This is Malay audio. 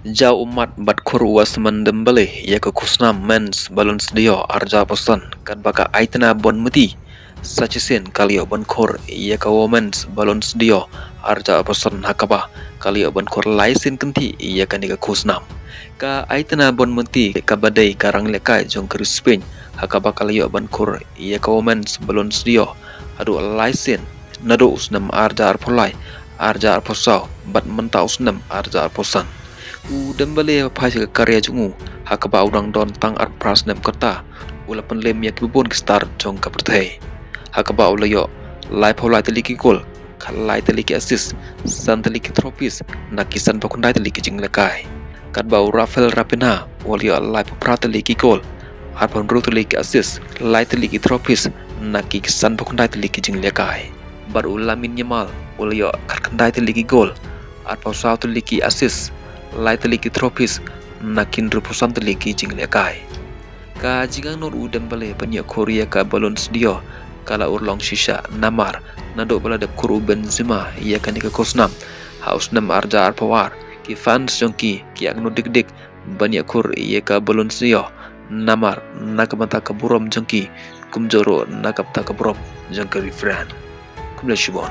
Jau umat bat khur was mandembele ya ke kusnam mens balon sedio arja posan kan baka aitna bon muti sachisin kalio bon khur ya ke womens balon sedio arja posan hakaba kalio bon khur laisin kenti ya kan ke kusnam ka aitna bon muti ka badai karang lekai jong krispin hakaba kalio bon khur ya ke womens balon sedio adu laisin nado usnam arja arpolai arja arposau bat mentau usnam arja arposan dembele phai karya jungu hakaba udang don tang art pras nem kota ula penlem yak bubon star jong kaperthai hakaba ulayo lai pholai teliki gol khalai teliki assist san teliki tropis nakisan pakundai teliki jinglekai kadbau rafael rapina walio lai pra teliki gol harpon ru teliki assist lai teliki tropis nakisan pakundai teliki jinglekai baru lamin yamal walio karkandai teliki gol arpau sau teliki assist lai teliki tropis nakin rupusan teliki jinglekai ka jingang nor udem bale banyak korea ka balon sedio kala urlong shisha namar nado bala de kuru benzema ia kan ka kosnam haus nam arja arpawar ki fans jongki ki agno dik banyak kur ia ka balon sedio namar nakamata ka burom jongki kumjoro nakapta ka burom jongka refran kumla shibon